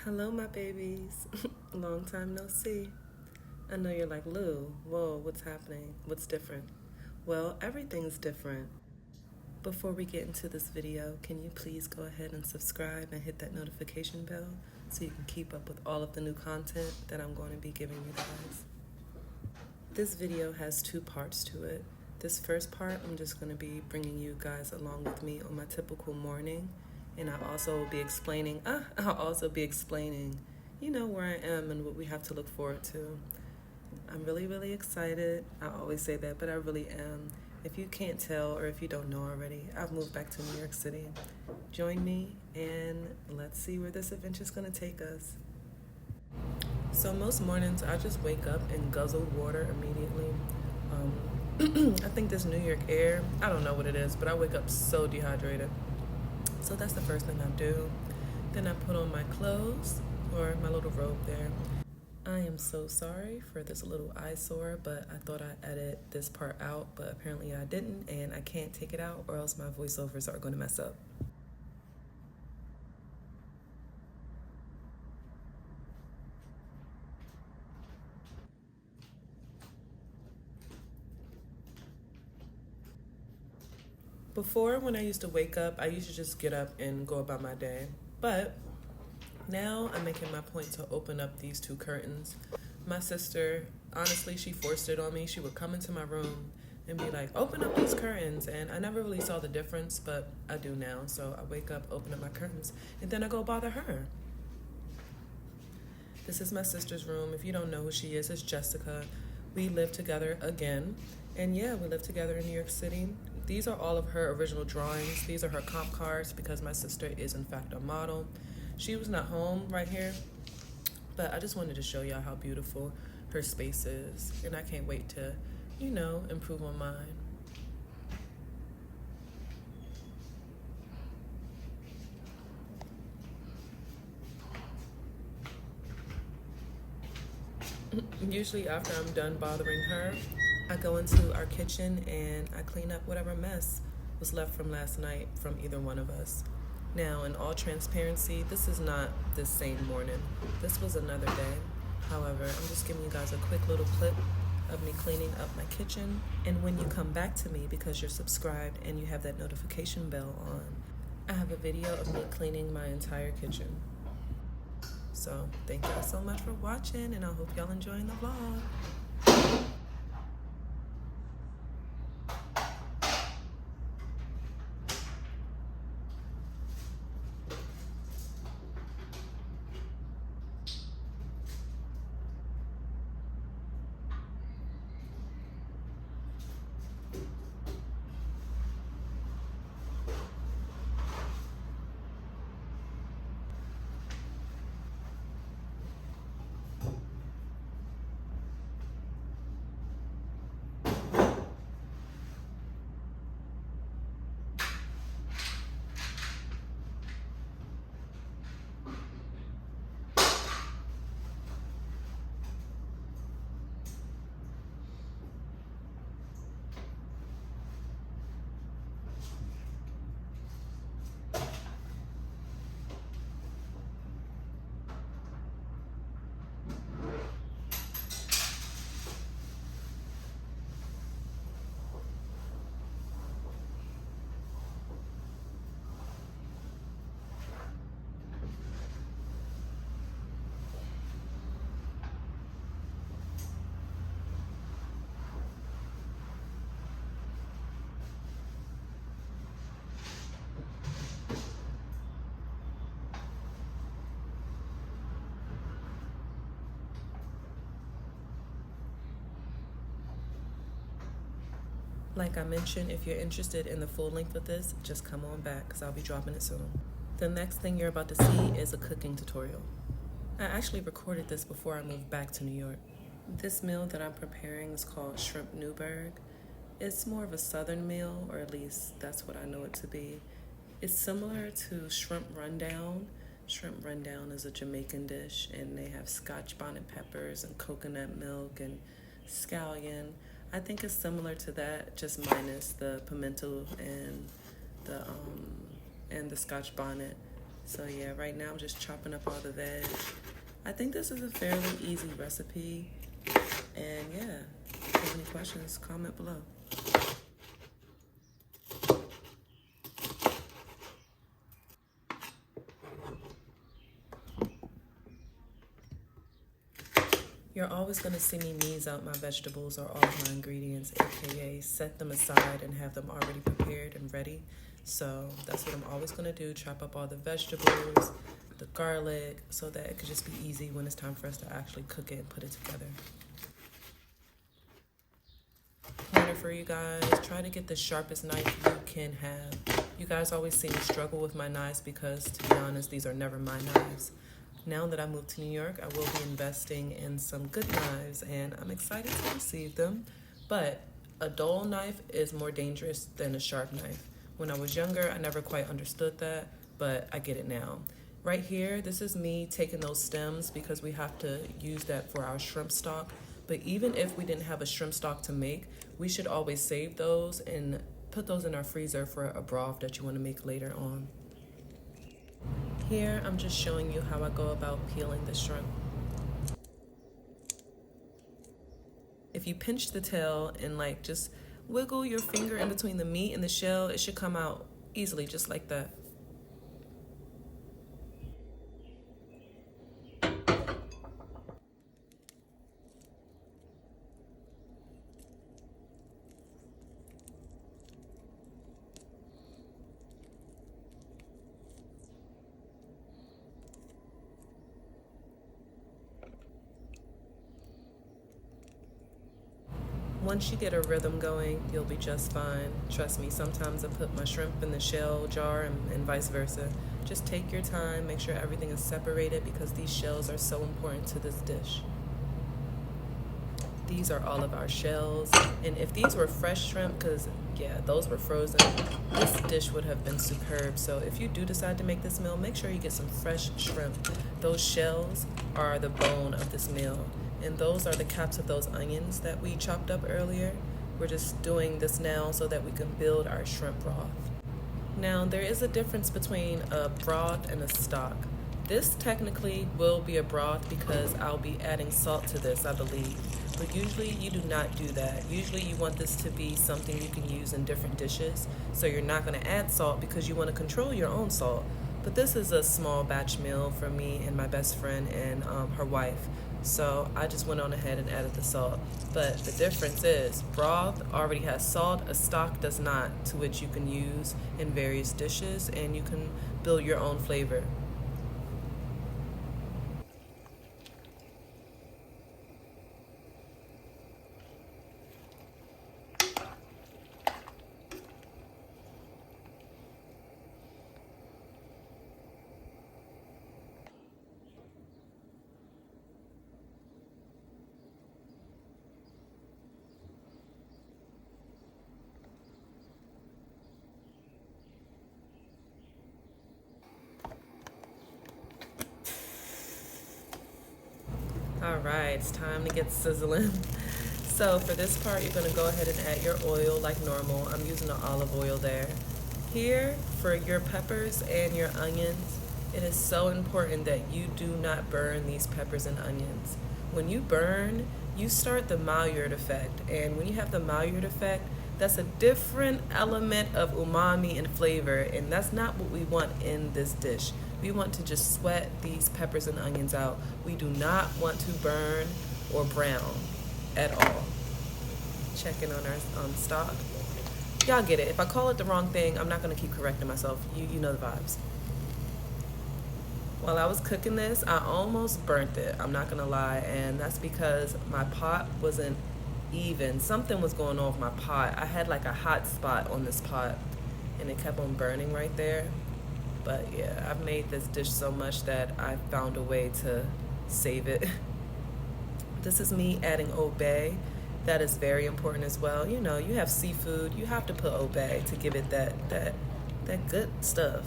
Hello, my babies. Long time no see. I know you're like, Lou, whoa, what's happening? What's different? Well, everything's different. Before we get into this video, can you please go ahead and subscribe and hit that notification bell so you can keep up with all of the new content that I'm going to be giving you guys. This video has two parts to it. This first part, I'm just going to be bringing you guys along with me on my typical morning. And I'll also be explaining, where I am and what we have to look forward to. I'm really, really excited. I always say that, but I really am. If you can't tell or if you don't know already, I've moved back to New York City. Join me and let's see where this adventure is going to take us. So most mornings I just wake up and guzzle water immediately. I think this New York air, I don't know what it is, but I wake up so dehydrated. So that's the first thing I do. Then I put on my clothes, or my little robe there. I am so sorry for this little eyesore, but I thought I'd edit this part out, but apparently I didn't, and I can't take it out or else my voiceovers are going to mess up. Before, when I used to wake up, I used to just get up and go about my day. But now I'm making my point to open up these two curtains. My sister, honestly, she forced it on me. She would come into my room and be like, open up these curtains. And I never really saw the difference, but I do now. So I wake up, open up my curtains, and then I go bother her. This is my sister's room. If you don't know who she is, it's Jessica. We live together again. And yeah, we live together in New York City. These are all of her original drawings. These are her comp cards because my sister is in fact a model. She was not home right here, but I just wanted to show y'all how beautiful her space is. And I can't wait to, improve on mine. Usually after I'm done bothering her, I go into our kitchen and I clean up whatever mess was left from last night from either one of us. Now, in all transparency, this is not this same morning. This was another day. However, I'm just giving you guys a quick little clip of me cleaning up my kitchen. And when you come back to me because you're subscribed and you have that notification bell on, I have a video of me cleaning my entire kitchen. So thank y'all so much for watching, and I hope y'all enjoying the vlog. Like I mentioned, if you're interested in the full length of this, just come on back because I'll be dropping it soon. The next thing you're about to see is a cooking tutorial. I actually recorded this before I moved back to New York. This meal that I'm preparing is called shrimp Newberg. It's more of a southern meal, or at least that's what I know it to be. It's similar to shrimp rundown. Shrimp rundown is a Jamaican dish, and they have scotch bonnet peppers and coconut milk and scallion. I think it's similar to that, just minus the pimento and the scotch bonnet. So yeah, right now I'm just chopping up all the veg. I think this is a fairly easy recipe. And yeah, if you have any questions, comment below. You're always going to see me knees out my vegetables or all of my ingredients, aka set them aside and have them already prepared and ready. So that's what I'm always going to do, chop up all the vegetables, the garlic, so that it could just be easy when it's time for us to actually cook it and put it together. Pointer for you guys, try to get the sharpest knife you can have. You guys always see me struggle with my knives because, to be honest, these are never my knives. Now that I moved to New York, I will be investing in some good knives, and I'm excited to receive them. But a dull knife is more dangerous than a sharp knife. When I was younger, I never quite understood that, but I get it now. Right here, this is me taking those stems because we have to use that for our shrimp stock. But even if we didn't have a shrimp stock to make, we should always save those and put those in our freezer for a broth that you want to make later on. Here, I'm just showing you how I go about peeling the shrimp. If you pinch the tail and just wiggle your finger in between the meat and the shell, it should come out easily, just like that. Once you get a rhythm going, you'll be just fine. Trust me, sometimes I put my shrimp in the shell jar and vice versa. Just take your time, make sure everything is separated because these shells are so important to this dish. These are all of our shells, and if these were fresh shrimp, because yeah, those were frozen, this dish would have been superb. So if you do decide to make this meal, make sure you get some fresh shrimp. Those shells are the bone of this meal, and those are the caps of those onions that we chopped up earlier. We're just doing this now so that we can build our shrimp broth. Now, there is a difference between a broth and a stock. This technically will be a broth because I'll be adding salt to this, I believe. But usually you do not do that. Usually you want this to be something you can use in different dishes. So you're not going to add salt because you want to control your own salt. But this is a small batch meal for me and my best friend and her wife. So I just went on ahead and added the salt. But the difference is broth already has salt, a stock does not, to which you can use in various dishes and you can build your own flavor. All right, it's time to get sizzling. So for this part, you're gonna go ahead and add your oil like normal. I'm using the olive oil there. Here, for your peppers and your onions, it is so important that you do not burn these peppers and onions. When you burn, you start the Maillard effect. And when you have the Maillard effect, that's a different element of umami and flavor, and that's not what we want in this dish. We want to just sweat these peppers and onions out. We do not want to burn or brown at all. Checking on our stock. Y'all get it. If I call it the wrong thing, I'm not going to keep correcting myself. You know the vibes. While I was cooking this, I almost burnt it. I'm not going to lie, and that's because my pot wasn't even. Something was going on with my pot. I had like a hot spot on this pot, and it kept on burning right there. But yeah, I've made this dish so much that I found a way to save it. This is me adding obey. That is very important as well. You know, you have seafood, you have to put obey to give it that good stuff.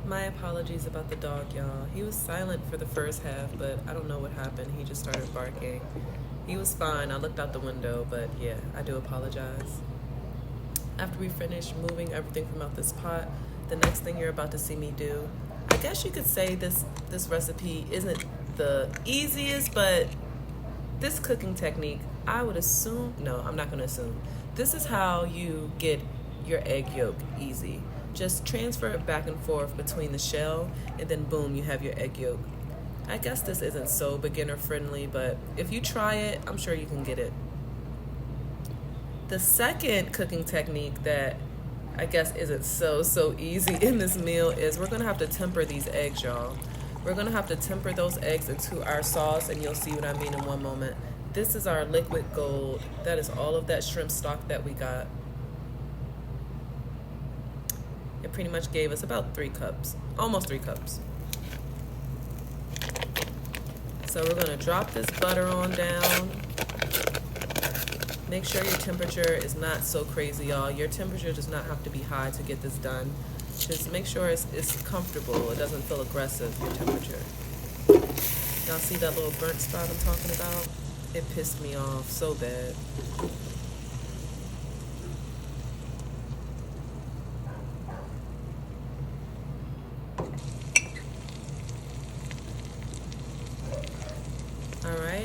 My My apologies about the dog, y'all. He was silent for the first half, but I don't know what happened. He just started barking. He was fine. I looked out the window, but yeah, I do apologize. After we finish moving everything from out this pot, the next thing you're about to see me do, I guess you could say this recipe isn't the easiest, but this cooking technique, I would assume, no, I'm not going to assume. This is how you get your egg yolk easy. Just transfer it back and forth between the shell, and then boom, you have your egg yolk. I guess this isn't so beginner friendly, but if you try it, I'm sure you can get it. The second cooking technique that I guess isn't so easy in this meal is we're gonna have to temper these eggs, y'all. We're gonna have to temper those eggs into our sauce, and you'll see what I mean in one moment. This is our liquid gold. That is all of that shrimp stock that we got. It pretty much gave us about 3 cups, almost 3 cups. So we're gonna drop this butter on down. Make sure your temperature is not so crazy, y'all. Your temperature does not have to be high to get this done. Just make sure it's comfortable. It doesn't feel aggressive, your temperature. Y'all see that little burnt spot I'm talking about? It pissed me off so bad.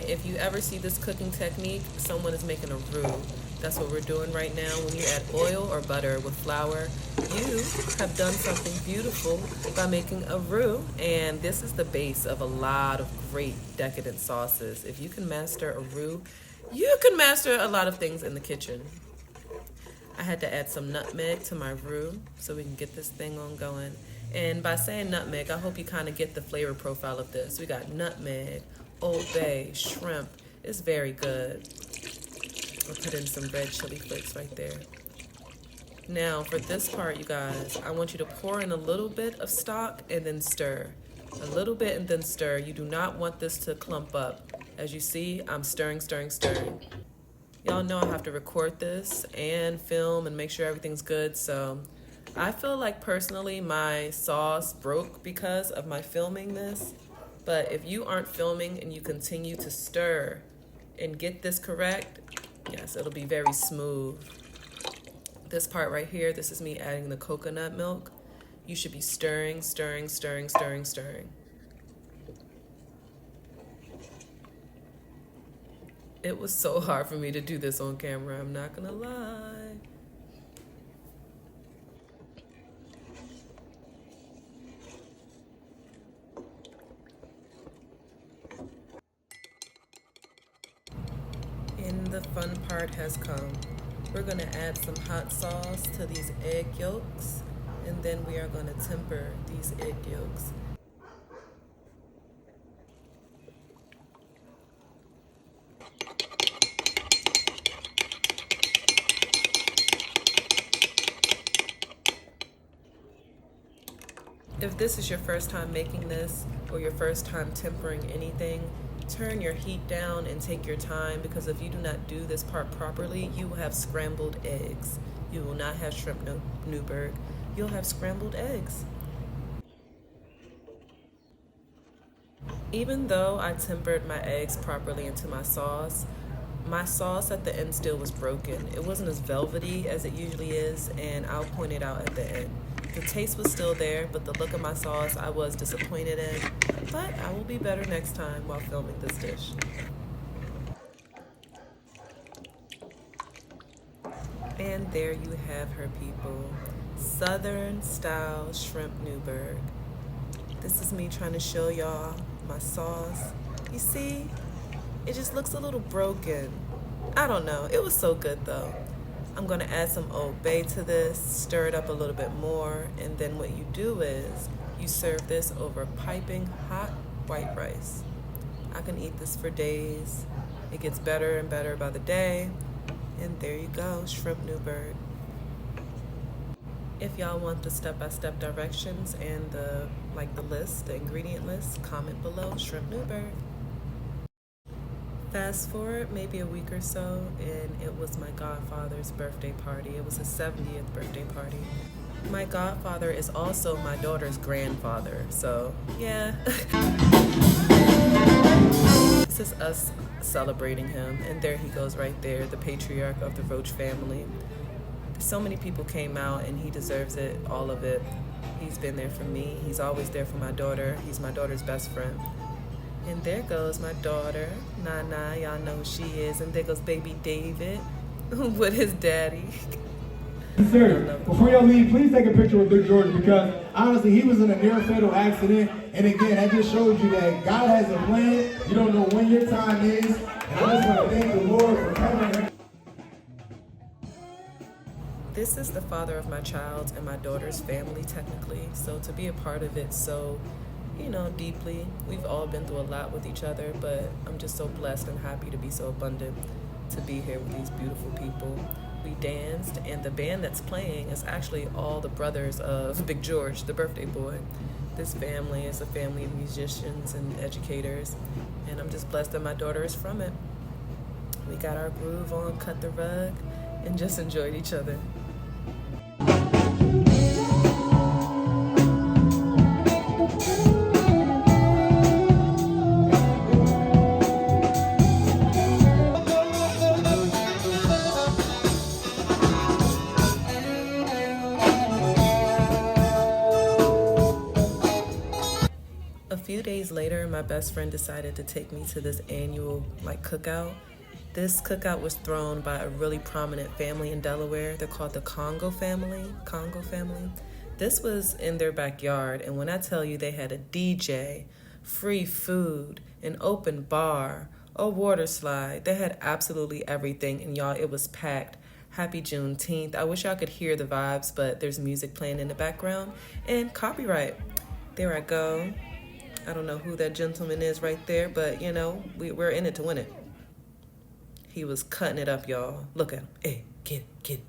If you ever see this cooking technique, someone is making a roux. That's what we're doing right now. When you add oil or butter with flour, you have done something beautiful by making a roux. And this is the base of a lot of great decadent sauces. If you can master a roux, you can master a lot of things in the kitchen. I had to add some nutmeg to my roux so we can get this thing on going. And by saying nutmeg, I hope you kind of get the flavor profile of this. We got nutmeg, Old Bay, shrimp. It's very good. I'll put in some red chili flakes right there. Now for this part, you guys, I want you to pour in a little bit of stock and then stir. A little bit and then stir. You do not want this to clump up. As you see, I'm stirring. Y'all know I have to record this and film and make sure everything's good. So I feel like personally my sauce broke because of my filming this. But if you aren't filming and you continue to stir and get this correct, yes, it'll be very smooth. This part right here, this is me adding the coconut milk. You should be stirring. It was so hard for me to do this on camera, I'm not gonna lie. And the fun part has come. We're gonna add some hot sauce to these egg yolks, and then we are gonna temper these egg yolks. If this is your first time making this or your first time tempering anything, turn your heat down and take your time, because if you do not do this part properly, you will have scrambled eggs. You will not have shrimp Newberg. You'll have scrambled eggs. Even though I tempered my eggs properly into my sauce at the end still was broken. It wasn't as velvety as it usually is, and I'll point it out at the end. The taste was still there, but the look of my sauce I was disappointed in. But I will be better next time while filming this dish. And there you have her, people. Southern style shrimp Newberg. This is me trying to show y'all my sauce. You see, it just looks a little broken. I don't know, it was so good though. I'm gonna add some Old Bay to this, stir it up a little bit more, and then what you do is you serve this over piping hot white rice. I can eat this for days. It gets better and better by the day. And there you go, shrimp Newberg. If y'all want the step-by-step directions and the ingredient list, comment below, shrimp Newberg. Fast forward maybe a week or so, and it was my godfather's birthday party. It was his 70th birthday party. My godfather is also my daughter's grandfather, so yeah. This is us celebrating him, and there he goes right there, the patriarch of the Roach family. So many people came out, and he deserves it, all of it. He's been there for me. He's always there for my daughter. He's my daughter's best friend. And there goes my daughter, Nana, y'all know who she is. And there goes baby David with his daddy. Sir, before y'all leave, please take a picture with Big George, because honestly, he was in a near-fatal accident. And again, that just shows you that God has a plan. You don't know when your time is. And I just want to thank the Lord for covering him. This is the father of my child's and my daughter's family, technically. So to be a part of it so, deeply. We've all been through a lot with each other, but I'm just so blessed and happy to be so abundant to be here with these beautiful people. We danced, and the band that's playing is actually all the brothers of Big George, the birthday boy. This family is a family of musicians and educators, and I'm just blessed that my daughter is from it. We got our groove on, cut the rug, and just enjoyed each other. A few days later, my best friend decided to take me to this annual cookout. This cookout was thrown by a really prominent family in Delaware. They're called the Congo family. This was in their backyard, and when I tell you they had a DJ, free food, an open bar, a water slide, they had absolutely everything, and y'all, it was packed. Happy Juneteenth. I wish y'all could hear the vibes, but there's music playing in the background, and copyright. There I go. I don't know who that gentleman is right there, but we're in it to win it. He was cutting it up, y'all. Look at him. Hey, get it.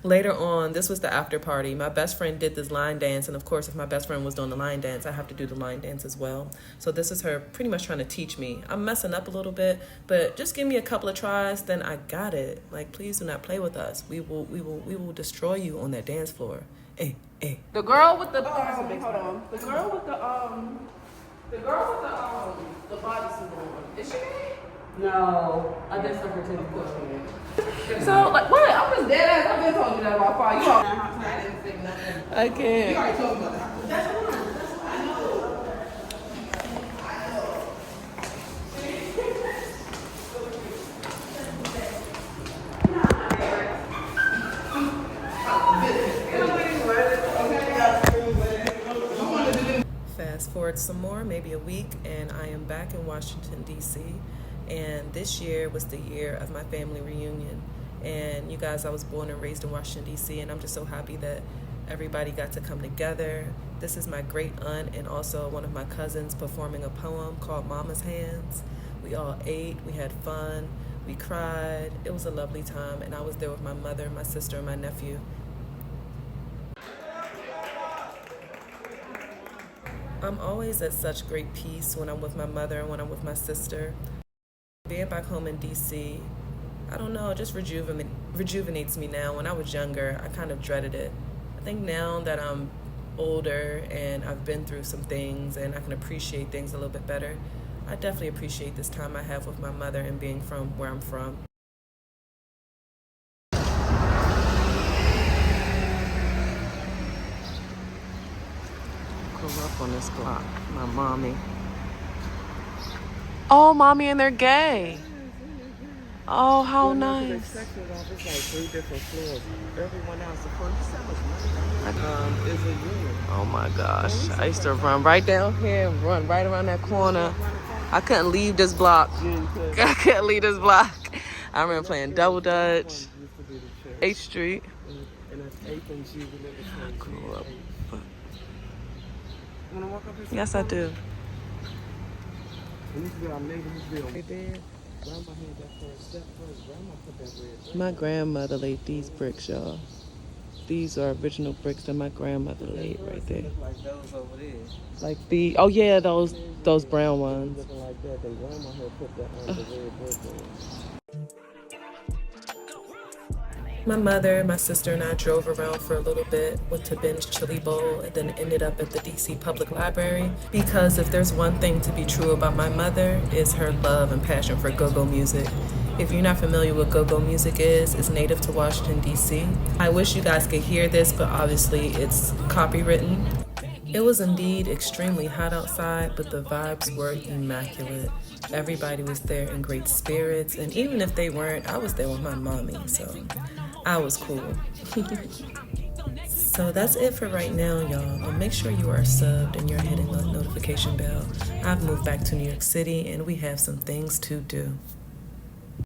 Later on, this was the after party. My best friend did this line dance, and of course, if my best friend was doing the line dance, I have to do the line dance as well. So this is her pretty much trying to teach me. I'm messing up a little bit, but just give me a couple of tries, then I got it. Please do not play with us. We will destroy you on that dance floor. Hey. The girl with the hold on. The girl with the bodysuit on. Is she gay? No, I just suffered to the question. So what? I'm just dead ass. I've been told you that about five. You all I didn't say nothing. I can't. You already told me about that. That's what I know. Fast forward some more, maybe a week, and I am back in Washington, D.C., and this year was the year of my family reunion. And you guys, I was born and raised in Washington, D.C., and I'm just so happy that everybody got to come together. This is my great aunt and also one of my cousins performing a poem called Mama's Hands. We all ate, we had fun, we cried. It was a lovely time, and I was there with my mother, my sister, and my nephew. I'm always at such great peace when I'm with my mother and when I'm with my sister. Being back home in D.C., I don't know, it just rejuvenates me now. When I was younger, I kind of dreaded it. I think now that I'm older and I've been through some things and I can appreciate things a little bit better, I definitely appreciate this time I have with my mother and being from where I'm from. Grew up on this block, my mommy. Oh, mommy, and they're gay. Oh, how nice. It's like 3 different floors. Everyone else, the first is a unit. Oh my gosh. I used to run right down here and run right around that corner. I couldn't leave this block. I couldn't leave this block. I remember playing Double Dutch, 8th Street. And that's 8th and G. Grew up. Want to walk up here? Yes, I do. And this is our neighborhood building. Right there. Grandma had that first step first. Grandma put that red. My grandmother laid these bricks, y'all. These are original bricks that my grandmother laid right there. Like those over there. Like those brown ones. Looking like that. Then grandma had put the red brick in. My mother, my sister, and I drove around for a little bit, went to Ben's Chili Bowl, and then ended up at the DC Public Library. Because if there's one thing to be true about my mother, is her love and passion for go-go music. If you're not familiar with go-go music is, it's native to Washington, DC. I wish you guys could hear this, but obviously it's copywritten. It was indeed extremely hot outside, but the vibes were immaculate. Everybody was there in great spirits, and even if they weren't, I was there with my mommy, so I was cool. So that's it for right now, y'all. Make sure you are subbed and you're hitting the notification bell. I've moved back to New York City, and we have some things to do.